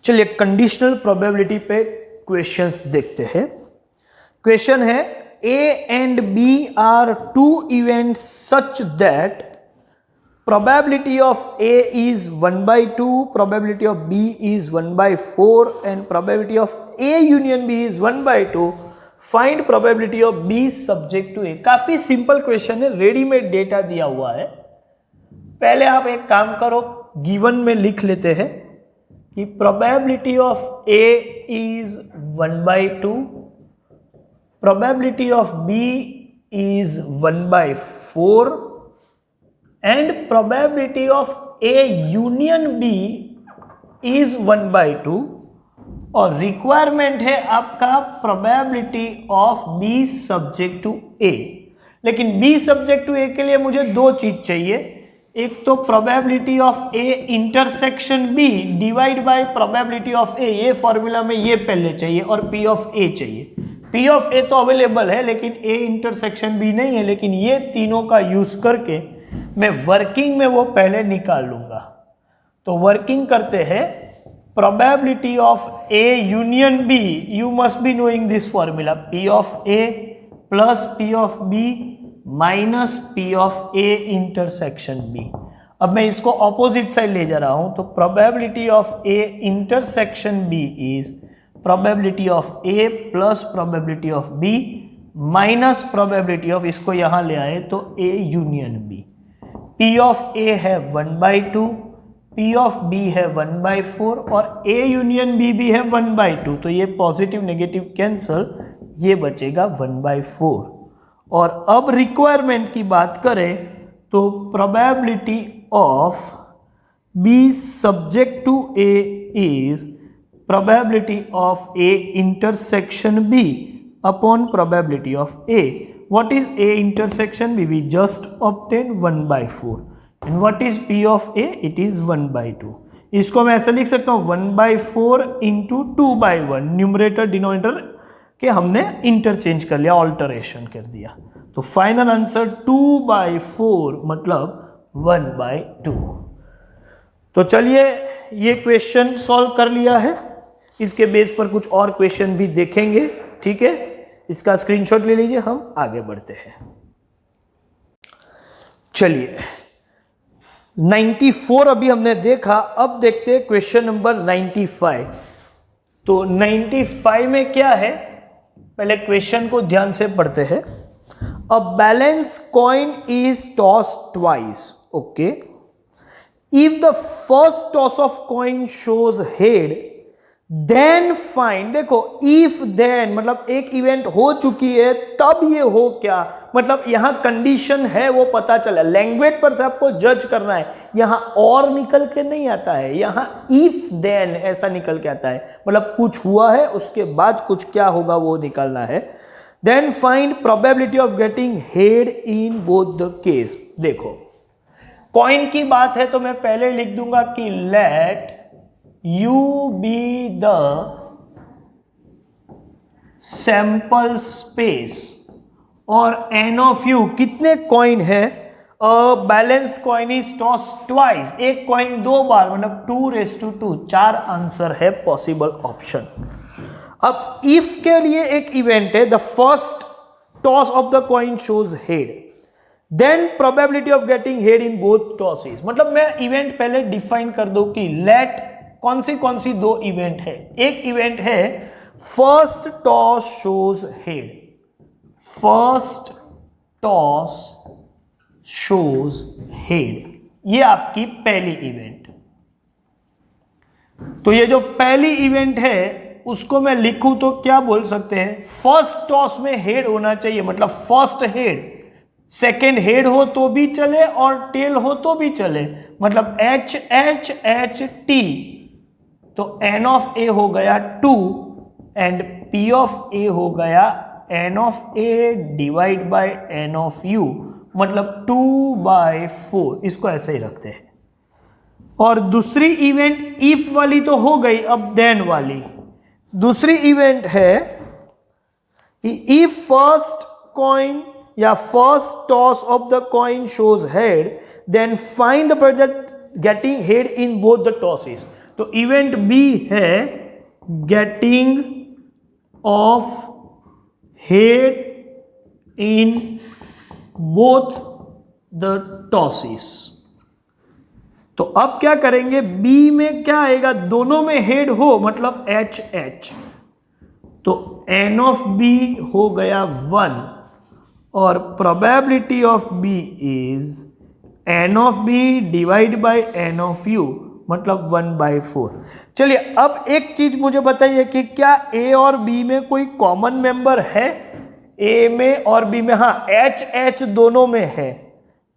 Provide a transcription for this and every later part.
चलिए conditional probability पे questions देखते हैं। क्वेश्चन है A and B are two events such that probability of A is 1/2, probability of B is 1/4 and probability of A union B is 1/2. Find probability of B subject to A। काफी simple question है, readymade data दिया हुआ है। पहले आप एक काम करो, गिवन में लिख लेते हैं कि probability of A is 1/2, probability of B is 1/4 and probability of A union B is 1/2 और रिक्वायरमेंट है आपका probability of B subject to A। लेकिन B subject to A के लिए मुझे दो चीज चाहिए, एक तो probability of A intersection B divide by probability of A, ये फॉर्मूला में ये पहले चाहिए, और P of A चाहिए। P of A तो अवेलेबल है लेकिन A इंटरसेक्शन B नहीं है, लेकिन ये तीनों का यूज करके मैं वर्किंग में वो पहले निकाल लूंगा। तो वर्किंग करते हैं, probability of A union B, you must be knowing this formula, P of A plus P of B minus P of A intersection B। अब मैं इसको ऑपोजिट साइड ले जा रहा हूं, तो probability of A intersection B is probability of A plus probability of B minus probability of, इसको यहां ले आए तो A union B। P of A है 1/2, P of B है 1/4 और A यूनियन B भी है 1/2, तो ये पॉजिटिव नेगेटिव कैंसल, ये बचेगा 1/4। और अब रिक्वायरमेंट की बात करें तो probability of B subject to A is probability of A intersection B upon probability of A। What is A intersection B? We just obtained 1/4 and what is P of A? It is 1/2। इसको मैं ऐसे लिख सकता हूँ 1/4 into 2/1, numerator denominator कि हमने interchange कर लिया, ऑल्टरेशन कर दिया। तो फाइनल आंसर 2/4 मतलब 1/2। तो चलिए ये क्वेश्चन सॉल्व कर लिया है, इसके बेस पर कुछ और क्वेश्चन भी देखेंगे, ठीक है। इसका स्क्रीनशॉट ले लीजिए, हम आगे बढ़ते हैं। चलिए 94 अभी हमने देखा, अब देखते हैं क्वेश्चन नंबर 95। तो 95 में क्या है, पहले क्वेश्चन को ध्यान से पढ़ते हैं। A balance coin is toss twice, okay. If the first toss of coin shows head then find, देखो इफ देन मतलब एक इवेंट हो चुकी है तब ये हो क्या, मतलब यहां कंडीशन है वो पता चला, लैंग्वेज पर से आपको जज करना है। यहां और निकल के नहीं आता है, यहां इफ देन ऐसा निकल के आता है, मतलब कुछ हुआ है उसके बाद कुछ क्या होगा वो निकालना है। Then find probability of getting head in both the case. देखो कॉइन की बात है तो मैं पहले लिख दूंगा कि let U be the sample space और N of U कितने कॉइन है, balance coin is toss twice, एक कॉइन दो बार मतलब 2/2, 4 आंसर है पॉसिबल ऑप्शन। अब इफ के लिए एक इवेंट है, the first toss of the coin shows head, then probability of getting head in both tosses, मतलब मैं इवेंट पहले डिफाइन कर दूं कि लेट कौन सी दो इवेंट है। एक इवेंट है first toss shows head, first toss shows head, ये आपकी पहली इवेंट। तो ये जो पहली इवेंट है उसको मैं लिखूं तो क्या बोल सकते हैं, फर्स्ट टॉस में हेड होना चाहिए, मतलब फर्स्ट हेड, सेकेंड हेड हो तो भी चले और टेल हो तो भी चले, मतलब HHHT। तो N of A हो गया 2 एंड P of A हो गया N of A divide by N of U, मतलब 2/4, इसको ऐसे ही रखते हैं। और दूसरी इवेंट इफ वाली तो हो गई, अब देन वाली दूसरी इवेंट है कि इफ फर्स्ट कॉइन या first toss of the coin shows head then find the product getting head in both the tosses. तो तो इवेंट बी है getting of head in both the tosses. तो अब क्या करेंगे, बी में क्या आएगा, दोनों में हेड हो मतलब एच एच, तो एन ऑफ बी हो गया 1 और probability of B is n of B divide by n of U मतलब 1/4। चलिए अब एक चीज मुझे बताइए कि क्या ए और बी में कोई कॉमन मेंबर है, ए में और बी में? हाँ, एच एच दोनों में है,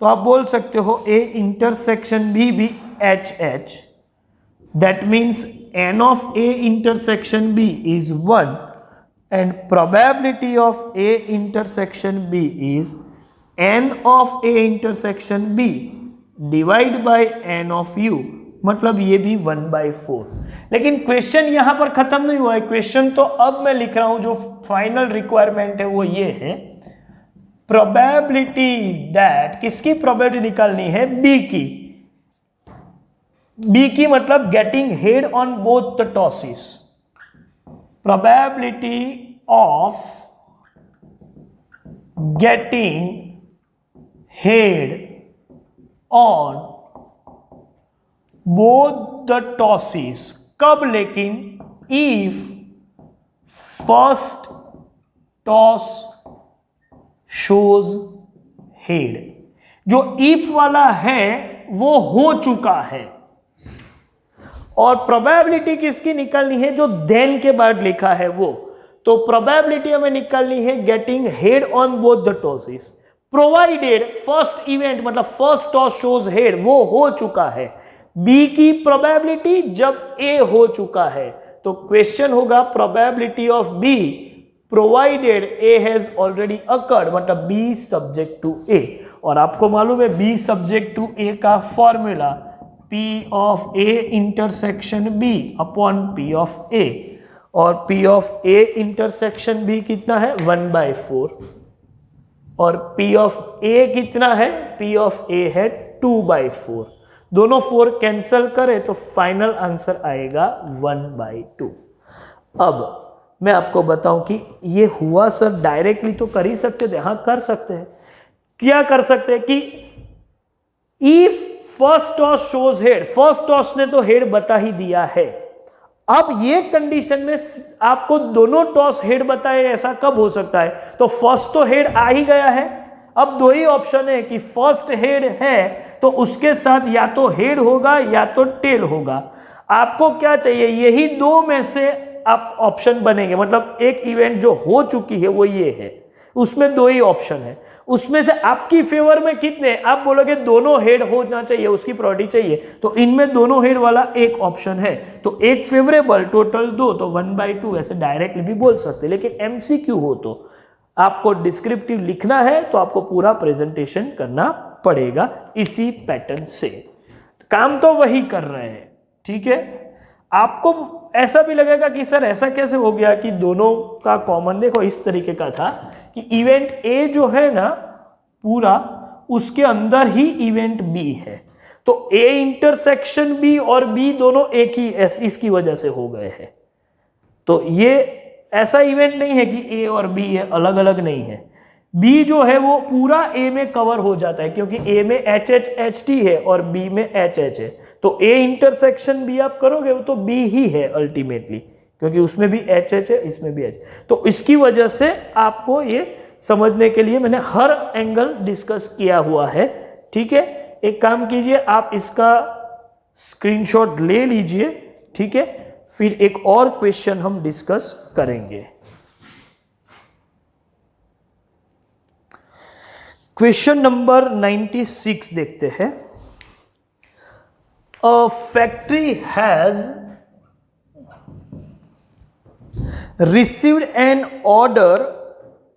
तो आप बोल सकते हो ए इंटरसेक्शन भी H H, that means n of A intersection B is 1 and probability of A intersection B is N of A intersection B divide by N of U मतलब ये भी 1/4। लेकिन क्वेश्चन यहां पर खत्म नहीं हुआ है, क्वेश्चन तो अब मैं लिख रहा हूं, जो फाइनल रिक्वायरमेंट है वो ये है, प्रोबेबिलिटी दैट, किसकी प्रोबेबिलिटी निकालनी है, बी की। बी की मतलब getting head on both the tosses, probability of getting head on both the tosses कब, लेकिन if first toss shows head, जो if वाला है वो हो चुका है, और प्रोबेबिलिटी किसकी निकालनी है, जो देन के बाद लिखा है वो, तो प्रोबेबिलिटी हमें निकालनी है getting head on both the tosses provided first event मतलब फर्स्ट टॉस शोज हेड, वो हो चुका है। बी की प्रोबेबिलिटी जब ए हो चुका है, तो क्वेश्चन होगा probability of be provided A has already occurred मतलब बी सब्जेक्ट टू ए, और आपको मालूम है बी सब्जेक्ट टू ए का formula P of A intersection B upon P of A, और P of A intersection B कितना है 1/4, और P ऑफ A कितना है, P ऑफ A है 2/4, दोनों 4 कैंसल करें तो फाइनल आंसर आएगा 1/2। अब मैं आपको बताऊं कि ये हुआ सर, डायरेक्टली तो कर ही सकते थे, हाँ कर सकते हैं। क्या कर सकते हैं कि if first toss shows head, first toss ने तो हेड बता ही दिया है, अब ये कंडीशन में आपको दोनों टॉस हेड बताए, ऐसा कब हो सकता है, तो फर्स्ट तो हेड आ ही गया है, अब दो ही ऑप्शन है कि फर्स्ट हेड है तो उसके साथ या तो हेड होगा या तो टेल होगा, आपको क्या चाहिए, यही दो में से आप ऑप्शन बनेंगे, मतलब एक इवेंट जो हो चुकी है वो ये है, उसमें दो ही ऑप्शन है, उसमें से आपकी फेवर में कितने, आप बोलोगे दोनों हेड होना चाहिए, उसकी प्रॉपर्टी चाहिए, तो इनमें दोनों हेड वाला एक ऑप्शन है, तो एक फेवरेबल टोटल 2, तो 1/2 ऐसे डायरेक्टली भी बोल सकते। लेकिन एमसीक्यू हो तो आपको डिस्क्रिप्टिव लिखना है तो आपको पूरा प्रेजेंटेशन करना पड़ेगा इसी पैटर्न से, काम तो वही कर रहे हैं, ठीक है। आपको ऐसा भी लगेगा कि सर ऐसा कैसे हो गया कि दोनों का कॉमन, देखो इस तरीके का था कि इवेंट ए जो है ना पूरा, उसके अंदर ही इवेंट बी है, तो ए इंटरसेक्शन बी और बी दोनों एक ही इसकी वजह से हो गए हैं, तो ये ऐसा इवेंट नहीं है कि ए और बी है, अलग अलग नहीं है, बी जो है वो पूरा ए में कवर हो जाता है, क्योंकि ए में एच एच एच टी है और बी में एच एच है, तो ए इंटरसेक्शन बी आप करोगे वो तो बी ही है अल्टीमेटली, क्योंकि उसमें भी एच एच है, इसमें भी एच, तो इसकी वजह से आपको ये समझने के लिए मैंने हर एंगल डिस्कस किया हुआ है, ठीक है। एक काम कीजिए, आप इसका स्क्रीनशॉट ले लीजिए, ठीक है, फिर एक और क्वेश्चन हम डिस्कस करेंगे। क्वेश्चन नंबर 96 देखते हैं। A factory has received an order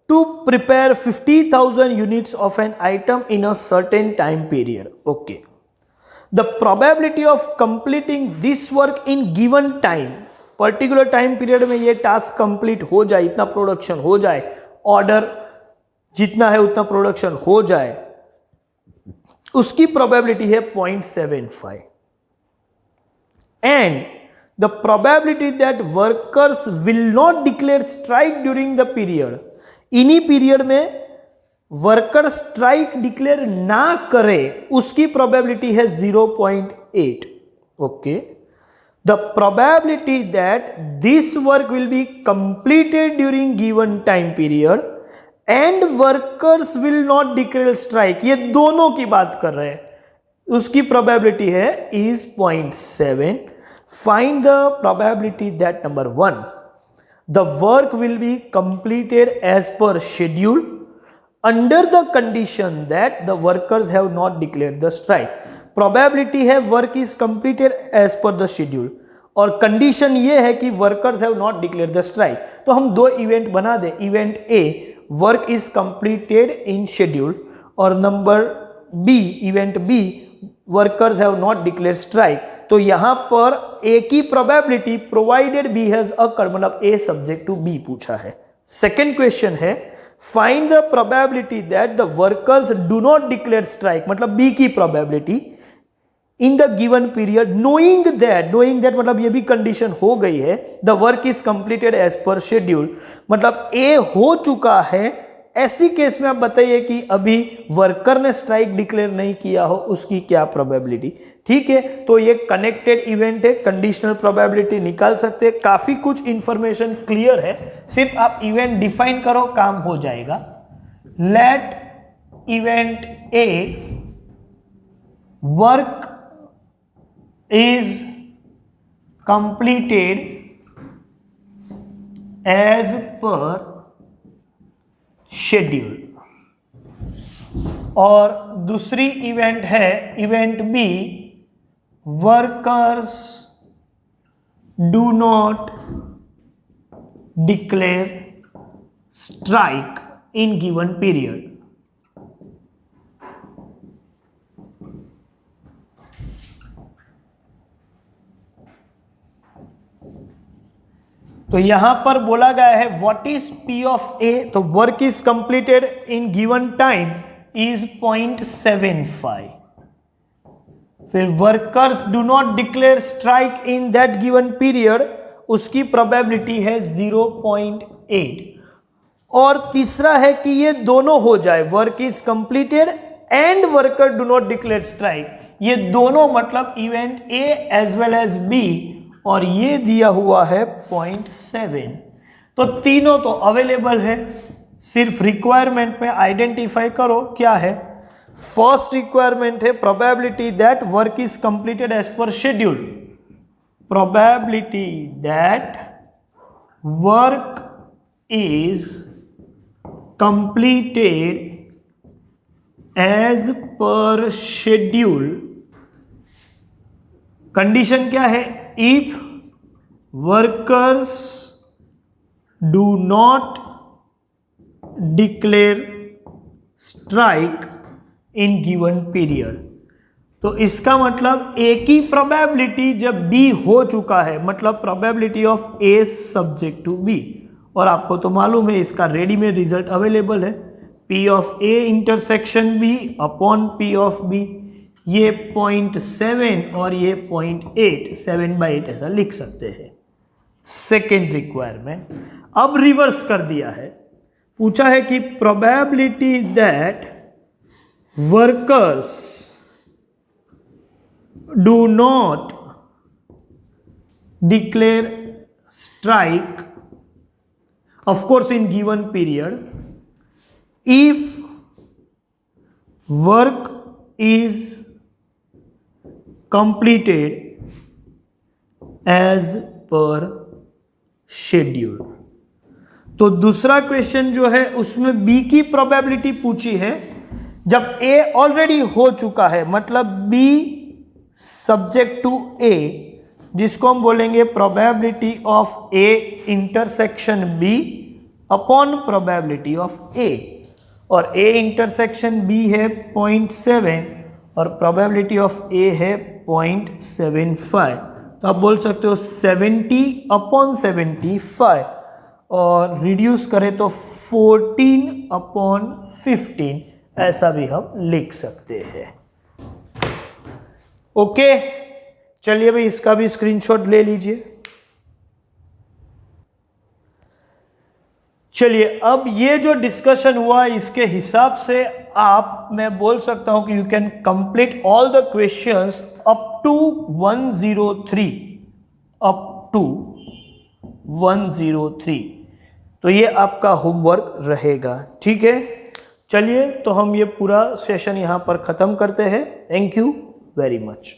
to prepare 50,000 units of an item in a certain time period. Okay. The probability of completing this work in given time, particular time period में ये task complete हो जाए, इतना production हो जाए, order जितना है उतना प्रोडक्शन हो जाए, उसकी प्रोबेबिलिटी है 0.75 and the probability that workers will not declare strike during the period, इन्हीं पीरियड में वर्कर स्ट्राइक डिक्लेयर ना करे उसकी प्रोबेबिलिटी है 0.8. Okay, the probability that this work will be completed during given time period and workers will not declare strike, ये दोनों की बात कर रहे हैं, उसकी प्रोबेबिलिटी है is 0.7. Find the probability that number 1, the work will be completed as per schedule under the condition that the workers have not declared the strike. Probability है work is completed as per the schedule और condition ये है कि workers have not declared the strike. तो हम दो event बना दे, event A work is completed in schedule और number B event B workers have not declared strike. तो यहाँ पर A की probability provided B has occurred, मतलब A subject to B पूछा है. सेकेंड क्वेश्चन है find the probability that the workers do not declare strike, मतलब B की probability in the given period knowing that मतलब ये भी कंडीशन हो गई है, the work is completed as per schedule, मतलब ए हो चुका है. ऐसी केस में आप बताइए कि अभी वर्कर ने स्ट्राइक डिक्लेयर नहीं किया हो, उसकी क्या प्रोबेबिलिटी. ठीक है, तो ये कनेक्टेड इवेंट है, कंडीशनल प्रोबेबिलिटी निकाल सकते हैं. काफी कुछ इंफॉर्मेशन क्लियर है, सिर्फ आप इवेंट डिफाइन करो, काम हो जाएगा. Let event A work is completed as per schedule और दूसरी इवेंट है event B workers do not declare strike in given period. तो यहां पर बोला गया है what is P of A, तो work is completed in given time is 0.75. फिर workers do not declare strike in that given period, उसकी probability है 0.8. और तीसरा है कि ये दोनों हो जाए, work is completed and worker do not declare strike, ये दोनों मतलब event A as well as B, और ये दिया हुआ है 0.7. तो तीनों तो अवेलेबल है, सिर्फ रिक्वायरमेंट में आइडेंटिफाई करो क्या है. फर्स्ट रिक्वायरमेंट है probability that work is completed as per schedule, probability that work is completed as per schedule. Condition क्या है, if workers do not declare strike in given period. तो इसका मतलब ए की प्रोबेबिलिटी जब बी हो चुका है, मतलब probability of A subject to B, और आपको तो मालूम है इसका रेडीमेड रिजल्ट अवेलेबल है, P of A intersection B upon P of B. ये 0.7 और ये 0.8, 7/8 ऐसा लिख सकते हैं. सेकेंड रिक्वायरमेंट अब रिवर्स कर दिया है, पूछा है कि probability that workers do not declare strike off course in given period if work is completed as per schedule. तो दूसरा क्वेश्चन जो है उसमें बी की प्रोबेबिलिटी पूछी है जब ए ऑलरेडी हो चुका है, मतलब बी सब्जेक्ट टू ए, जिसको हम बोलेंगे probability of A intersection B upon probability of A, और ए इंटरसेक्शन बी है 0.7 और प्रोबेबिलिटी ऑफ ए है 0.75. तो आप बोल सकते हो 70/75 और रिड्यूस करें तो 14/15, ऐसा भी हम लिख सकते हैं. ओके, चलिए भाई इसका भी स्क्रीनशॉट ले लीजिए। चलिए अब ये जो डिस्कशन हुआ इसके हिसाब से आप, मैं बोल सकता हूं कि you can complete all the questions up to 103, up to 103। तो ये आपका होमवर्क रहेगा, ठीक है। चलिए तो हम ये पूरा सेशन यहां पर खत्म करते हैं। Thank you very much.